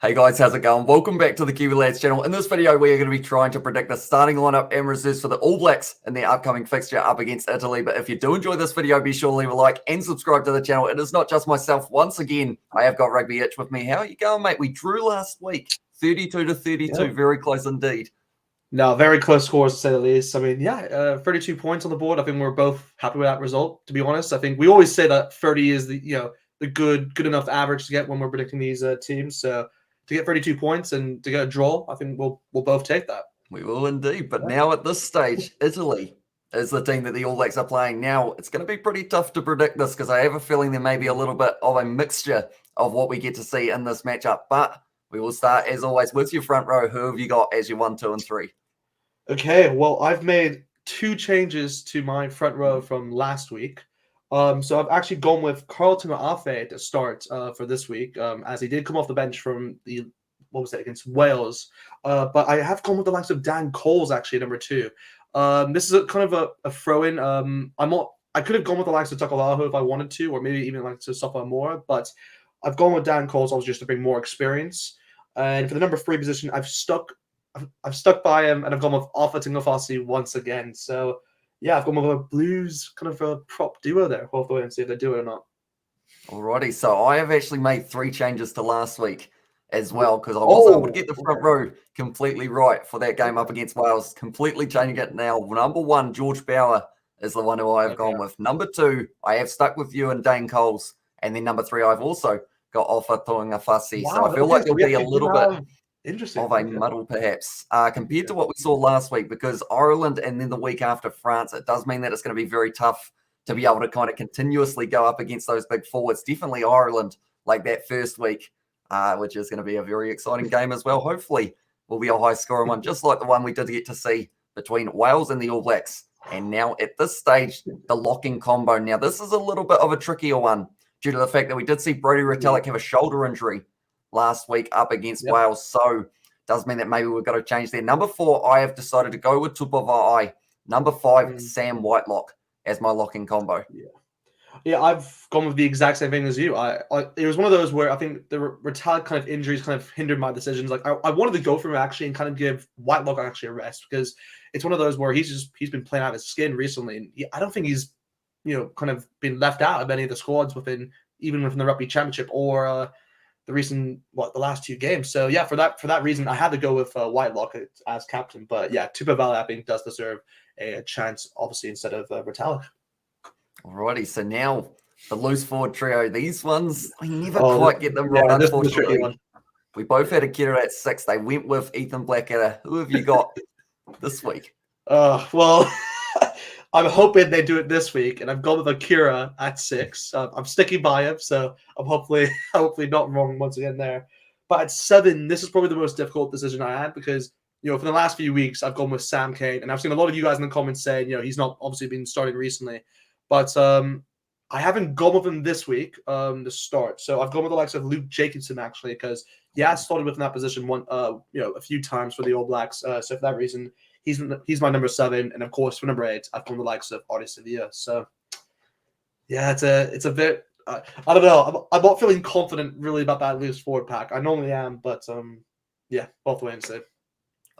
Hey guys, how's it going? Welcome back to the Kiwi Lads channel. In this video, we are going to be trying to predict the starting lineup and reserves for the All Blacks in their upcoming fixture up against Italy. But if you do enjoy this video, be sure to leave a like and subscribe to the channel. It is not just myself. Once again, I have got Rugbyitch with me. How are you going, mate? We drew last week, 32-32, Yep. very close indeed. No, very close scores to say the least. I mean, 32 points on the board. I think we're both happy with that result. To be honest, I think we always say that 30 is the good enough average to get when we're predicting these teams. So to get 32 points and to get a draw, I think we'll both take that. We will indeed. But now at this stage, Italy is the team that the All Blacks are playing. Now, it's going to be pretty tough to predict this because I have a feeling there may be a little bit of a mixture of what we get to see in this matchup. But we will start, as always, with your front row. Who have you got as your 1, 2, and 3? Okay, well, I've made 2 changes to my front row from last week. So I've actually gone with Carlton Afe to start for this week, as he did come off the bench from against Wales. But I have gone with the likes of Dan Coles actually number 2. This is kind of a throw-in. I could have gone with the likes of Takalaho if I wanted to, or maybe even like to Safa more, but I've gone with Dan Coles obviously just to bring more experience. And for the number 3 position, I've stuck by him, and I've gone with Alpha Tingafasi once again. So, yeah, I've gone with a Blues kind of a prop duo there. We'll have to wait and see if they do it or not. Alrighty, so I have actually made 3 changes to last week as well because I was able to get the front row completely right for that game up against Wales. Completely changing it now. Number 1, George Bower is the one who I have gone with. Number 2, I have stuck with you and Dane Coles. And then number 3, I've also got Alpha Tingafasi. So I feel like there'll be a little bit interesting of a muddle perhaps compared to what we saw last week, because Ireland and then the week after France, it does mean that it's going to be very tough to be able to kind of continuously go up against those big forwards. Definitely Ireland, like that first week, which is going to be a very exciting game as well. Hopefully will be a high scoring one, just like the one we did get to see between Wales and the All Blacks. And now at this stage, the locking combo. Now this is a little bit of a trickier one due to the fact that we did see Brodie Retallick have a shoulder injury last week up against Wales. So does mean that maybe we've got to change there. Number 4, I have decided to go with Tupavai. Number 5, Sam Whitelock as my locking combo. Yeah, I've gone with the exact same thing as you. It was one of those where I think the Retallick kind of injuries kind of hindered my decisions. Like I wanted to go for him actually and kind of give Whitelock actually a rest, because it's one of those where he's been playing out of his skin recently, and I don't think he's kind of been left out of any of the squads even within the Rugby Championship or the last 2 games. So yeah, for that reason, I had to go with Whitelock as captain. But yeah, Tupavai I think does deserve a chance, obviously, instead of Retallick. Alrighty, so now the loose forward trio. These ones, we never quite get them right, unfortunately. We both had a Kira at 6. They went with Ethan Blackadder. Who have you got this week? Well, I'm hoping they do it this week, and I've gone with Akira at 6. I'm sticking by him, so I'm hopefully not wrong once again there. But at 7, this is probably the most difficult decision I had, because for the last few weeks I've gone with Sam Cane, and I've seen a lot of you guys in the comments saying he's not obviously been starting recently, but I haven't gone with him this week to start. So I've gone with the likes of Luke Jacobson actually, because he has started within that position a few times for the All Blacks. So for that reason, he's my number 7, and of course for number 8, I've gone the likes of Ardie Sevilla. So yeah, it's a bit. I don't know. I'm not feeling confident really about that loose forward pack. I normally am, but yeah, both ways instead.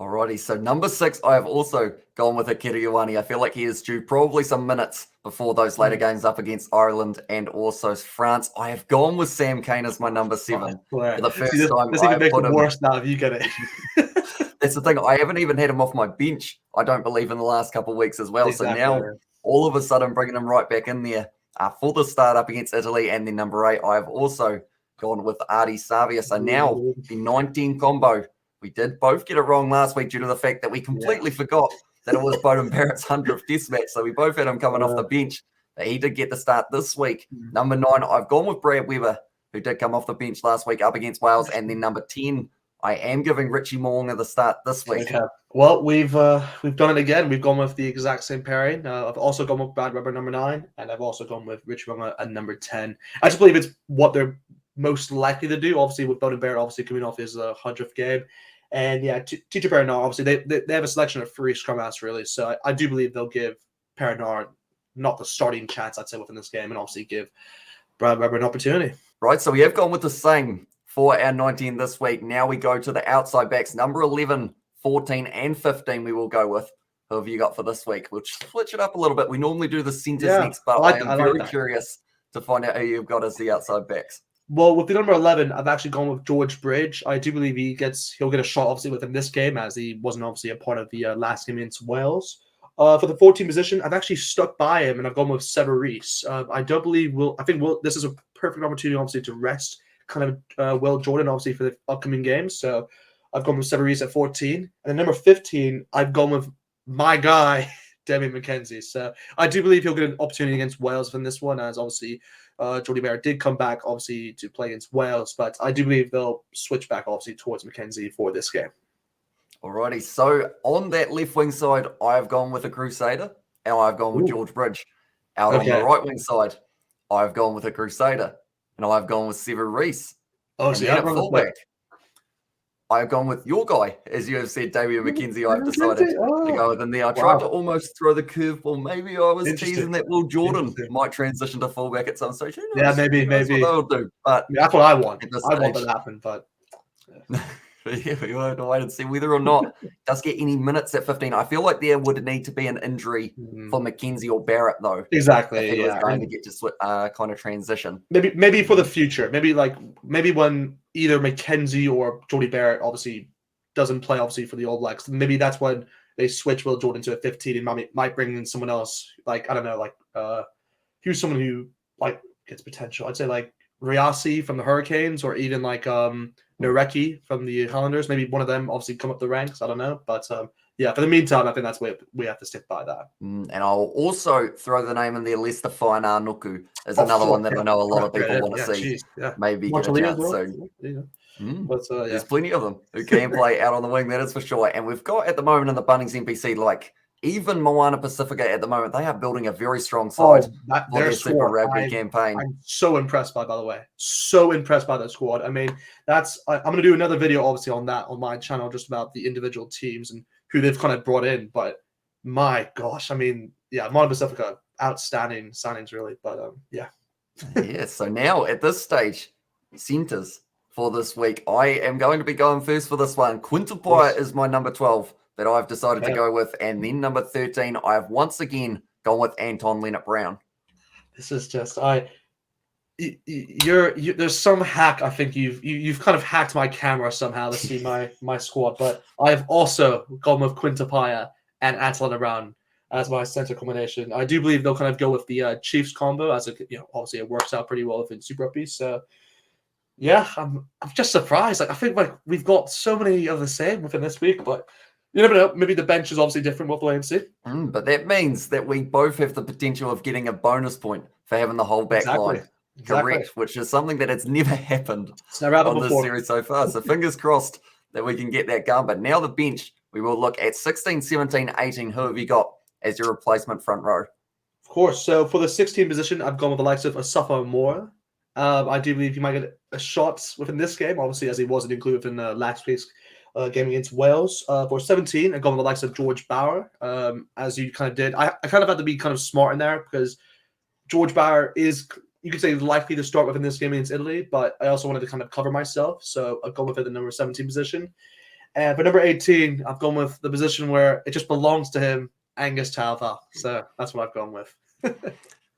Alrighty, so number 6, I have also gone with Akira Ioane. I feel like he is due probably some minutes before those later games up against Ireland and also France. I have gone with Sam Cane as my number 7 for the first time. This even makes it worse now if you get it. That's the thing. I haven't even had him off my bench, I don't believe, in the last couple of weeks as well. Exactly. So now, all of a sudden, bringing him right back in there for the start up against Italy. And then number 8, I have also gone with Ardie Savia. So now, the 19 combo. We did both get it wrong last week due to the fact that we completely forgot that it was Beauden Barrett's 100th test match. So we both had him coming off the bench. But he did get the start this week. Number 9, I've gone with Brad Weber, who did come off the bench last week up against Wales. And then number 10, I am giving Richie Mo'unga the start this week. Okay. Well, we've done it again. We've gone with the exact same pairing. I've also gone with Brad Weber number 9, and I've also gone with Richie Mo'unga at number 10. I just believe it's what they're most likely to do. Obviously, with Beauden Barrett obviously coming off his 100th game. And yeah, Teacher Perenard, obviously, they have a selection of 3 scrum halves, really. So I do believe they'll give Perenard not the starting chance, I'd say, within this game, and obviously give Brad Weber an opportunity. Right, so we have gone with the same for our 19 this week. Now we go to the outside backs. Number 11, 14, and 15 we will go with. Who have you got for this week? We'll switch it up a little bit. We normally do the centers next, but I am very curious to find out who you've got as the outside backs. Well, with the number 11, I've actually gone with George Bridge. I do believe he'll get a shot, obviously, within this game, as he wasn't obviously a part of the last game against Wales. For the 14 position, I've actually stuck by him, and I've gone with Severis. I don't believe this is a perfect opportunity, obviously, to rest kind of Will Jordan, obviously, for the upcoming games. So I've gone with Severis at 14. And then number 15, I've gone with my guy, Damian McKenzie. So I do believe he'll get an opportunity against Wales in this one, as obviously Jordie Barrett did come back, obviously, to play against Wales. But I do believe they'll switch back, obviously, towards McKenzie for this game. Alrighty, so on that left wing side, I've gone with a Crusader, and I've gone with George Bridge. Out on the right wing side, I've gone with a Crusader, and I've gone with Severis. Oh, so at fullback, I've gone with your guy, as you have said, Damian McKenzie. I've decided to go with him there. I tried to almost throw the curveball. Maybe I was teasing that Will Jordan might transition to fullback at some stage. Yeah, maybe. That's what they'll do. But that's what I want. I want that to happen, but... Yeah, we will have to wait and see whether or not does get any minutes at 15. I feel like there would need to be an injury for McKenzie or Barrett, though. Exactly. If he was going to get to kind of transition. Maybe for the future. Maybe when either McKenzie or Jordie Barrett obviously doesn't play, obviously, for the All Blacks. Maybe that's when they switch Will Jordan to a 15 and might bring in someone else. Like, I don't know, like who's someone who like gets potential. I'd say like Riasi from the Hurricanes, or even like Nareki from the Highlanders. Maybe one of them obviously come up the ranks. I don't know. But yeah, for the meantime, I think that's where we have to stick by that. And I'll also throw the name in there. Lester Nuku is another one that I know a lot of people want to see. Maybe get a chance soon. But there's plenty of them who can play out on the wing, that is for sure. And we've got at the moment in the Bunnings NPC, like even Moana Pacifica at the moment, they are building a very strong side for their Super Rugby campaign. I'm so impressed by the way. So impressed by that squad. I mean, I'm going to do another video, obviously, on that on my channel, just about the individual teams and who they've kind of brought in. But my gosh, I mean, yeah, Moana Pacifica, outstanding signings, really. But yeah. Yeah, so now at this stage, centers for this week, I am going to be going first for this one. Quintupaya is my number 12. That I've decided to go with. And then number 13, I've once again gone with Anton Leonard-Brown. This is just, there's some hack. I think you've kind of hacked my camera somehow to see my squad. But I've also gone with Quintupaya and Anton Leonard-Brown as my center combination. I do believe they'll kind of go with the Chiefs combo, as obviously it works out pretty well within Super Rugby. So yeah, I'm just surprised. Like, I think like we've got so many of the same within this week, but you never know. Maybe the bench is obviously different. We'll wait and see. But that means that we both have the potential of getting a bonus point for having the whole back line correct, which is something that has never happened on this series so far. So fingers crossed that we can get that going. But now the bench, we will look at 16, 17, 18. Who have you got as your replacement front row? Of course. So for the 16 position, I've gone with the likes of Asafa Moore. I do believe he might get a shot within this game, obviously, as he wasn't included in last week's game against Wales. For 17, I've gone with the likes of George Bauer, as you kind of did. I kind of had to be kind of smart in there because George Bauer is, you could say, likely to start within this game against Italy, but I also wanted to kind of cover myself, so I've gone with the number 17 position. And for number 18, I've gone with the position where it just belongs to him, Angus Taufua. So that's what I've gone with.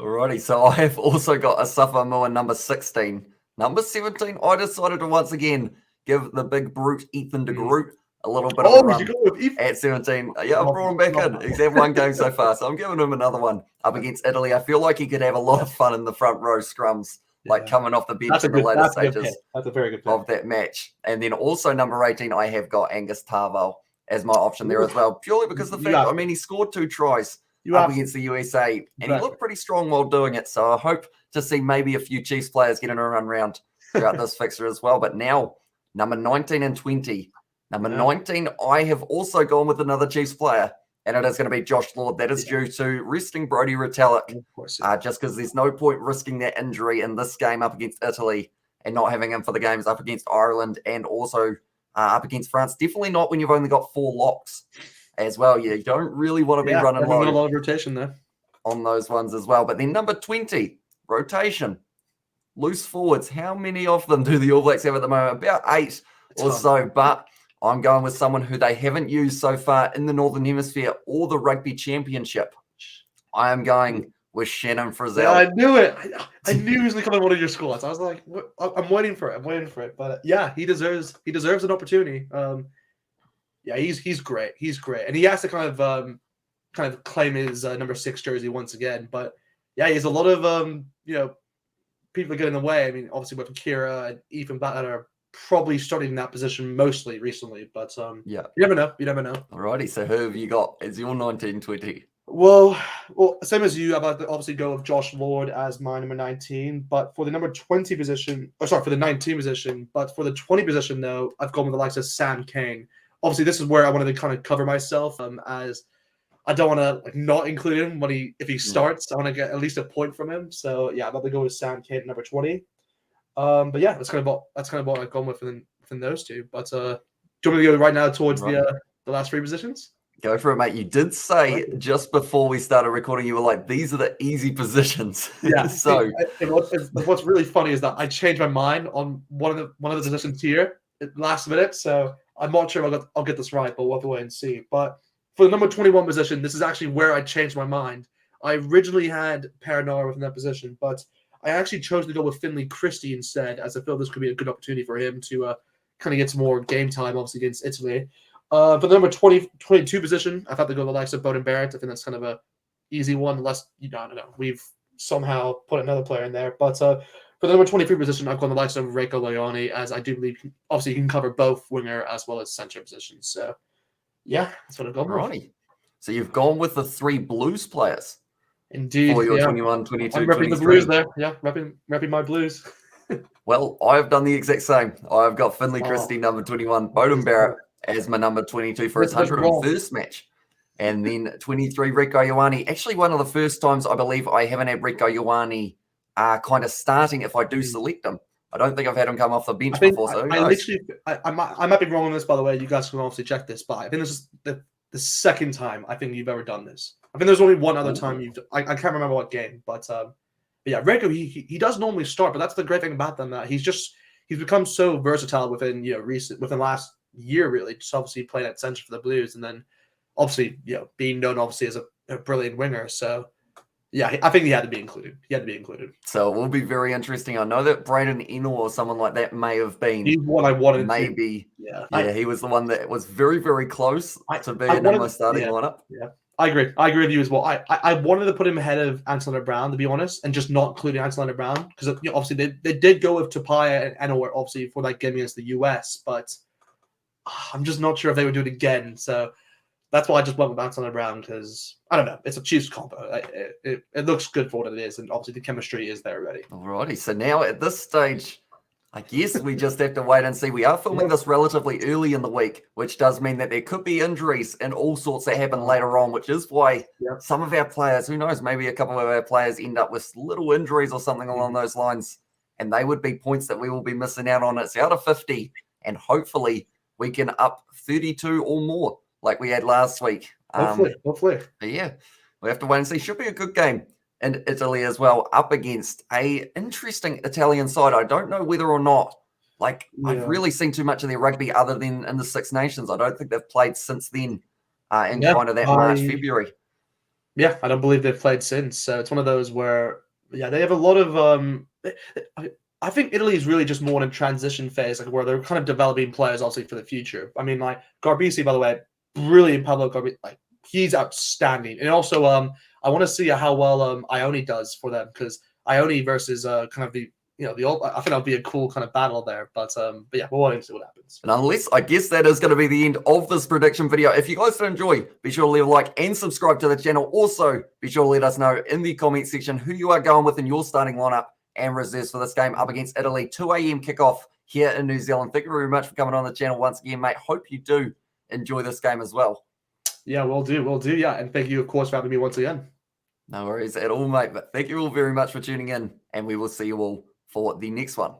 Alrighty, so I have also got Asafa Moa number 16. Number 17, I decided to once again give the big brute Ethan de Groot a little bit of a run at 17. Yeah, I brought him back in. He's had one game so far, so I'm giving him another one up against Italy. I feel like he could have a lot of fun in the front row scrums, like coming off the bench in the later stages that's a very good pick of that match. And then also number 18, I have got Angus Taufua as my option there as well, purely because of the fact, I mean, he scored 2 tries up against the USA, and he looked pretty strong while doing it. So I hope to see maybe a few Chiefs players getting a run round throughout this fixture as well. But now, number 19 and 20. Number 19, I have also gone with another Chiefs player, and it is going to be Josh Lord. That is due to resting Brodie Retallick, just because there's no point risking that injury in this game up against Italy and not having him for the games up against Ireland and also up against France. Definitely not when you've only got 4 locks as well. You don't really want to be running low. A lot of rotation there on those ones as well. But then number 20, rotation. loose forwards. How many of them do the All Blacks have at the moment? About 8 or so. But I'm going with someone who they haven't used so far in the Northern Hemisphere or the Rugby Championship. I am going with Shannon Frizzell. Yeah, I knew it. I knew he was going to come in one of your squads. I was like, I'm waiting for it. I'm waiting for it. But yeah, he deserves an opportunity. Yeah, he's great. He's great, and he has to kind of claim his number 6 jersey once again. But yeah, he has a lot of people get in the way. I mean, obviously with Kira and Ethan Batten are probably starting in that position mostly recently. But yeah, you never know. You never know. Alrighty, so who have you got as your 1920? Well, same as you. I've had to obviously go with Josh Lord as my number 19. But for the number 20 position, for the 19 position, but for the 20 position though, I've gone with the likes of Sam Kane. Obviously, this is where I wanted to kind of cover myself, as I don't want to not include him if he starts. I want to get at least a point from him. So yeah, I'm about to go with Sam Kane, number 20. But yeah, that's kind of what I've gone with within those two. But do you want me to go right now towards the last 3 positions? Go for it, mate. You did say just before we started recording, you were like, "These are the easy positions." Yeah. So what's really funny is that I changed my mind on one of the positions here at the last minute. So I'm not sure I'll get this right, but we'll have to wait and see. But for the number 21 position, this is actually where I changed my mind. I originally had Perinara within that position, but I actually chose to go with Finlay Christie instead, as I feel this could be a good opportunity for him to kind of get some more game time, obviously against Italy. For the number 22 position, I've had to go with the likes of Bowden Barrett. I think that's kind of a easy one, unless I don't know, we've somehow put another player in there. But for the number 23 position, I've gone the likes of Reiko Leone, as I do believe obviously he can cover both winger as well as center positions. So yeah, that's what I've gone with. So you've gone with the 3 Blues players. Indeed. For your 21, 22, I'm repping 23. the Blues there. Yeah, repping my Blues. Well, I've done the exact same. I've got Finlay Christie, number 21, Bowden Barrett as my number 22 for his 101st match. And then 23, Rieko Ioane. Actually, one of the first times I believe I haven't had Rieko Ioane kind of starting if I do select him. I don't think I've had him come off the bench before, so I might be wrong on this, by the way. You guys can obviously check this, but I think this is the second time I think you've ever done this. I think there's only one other time I can't remember what game, but yeah, Reiko, he does normally start, but that's the great thing about them, that he's become so versatile within within last year, really. Just obviously playing at center for the Blues, and then obviously being known obviously as a brilliant winger. So yeah, I think he had to be included. So it will be very interesting. I know that Braden Eno or someone like that may have been. He's what I wanted. Maybe. Yeah, he was the one that was very, very close to being in my starting lineup. Yeah. I agree with you as well. I wanted to put him ahead of Anton Brown, to be honest, and just not including Anton Brown, because obviously they did go with Tapia and Eno obviously for that game against the US, but I'm just not sure if they would do it again. So that's why I just went with Anton Brown, because I don't know, it's a Chiefs combo. It looks good for what it is, and obviously the chemistry is there already. Alrighty, so now at this stage, I guess we just have to wait and see. We are filming this relatively early in the week, which does mean that there could be injuries and all sorts that happen later on, which is why some of our players, who knows, maybe a couple of our players end up with little injuries or something along those lines, and they would be points that we will be missing out on. It's out of 50, and hopefully we can up 32 or more like we had last week. Hopefully. But yeah, we have to wait and see. Should be a good game. And Italy as well, up against a interesting Italian side. I don't know whether or not, I've really seen too much of their rugby other than in the Six Nations. I don't think they've played since then in kind of that March, February. Yeah, I don't believe they've played since. So it's one of those where, they have a lot of I think Italy is really just more in a transition phase, where they're kind of developing players, obviously, for the future. I mean, Garbisi, by the way, brilliant Pablo Garbisi. He's outstanding. And also, I want to see how well Ione does for them, because Ione versus kind of the old. I think that'll be a cool kind of battle there. But yeah, we'll wait and see what happens. And unless, I guess that is going to be the end of this prediction video. If you guys did enjoy, be sure to leave a like and subscribe to the channel. Also, be sure to let us know in the comment section who you are going with in your starting lineup and reserves for this game up against Italy. 2 a.m. kickoff here in New Zealand. Thank you very much for coming on the channel once again, mate. Hope you do enjoy this game as well. Yeah, we'll do. Yeah, and thank you, of course, for having me once again. No worries at all, mate. But thank you all very much for tuning in, and we will see you all for the next one.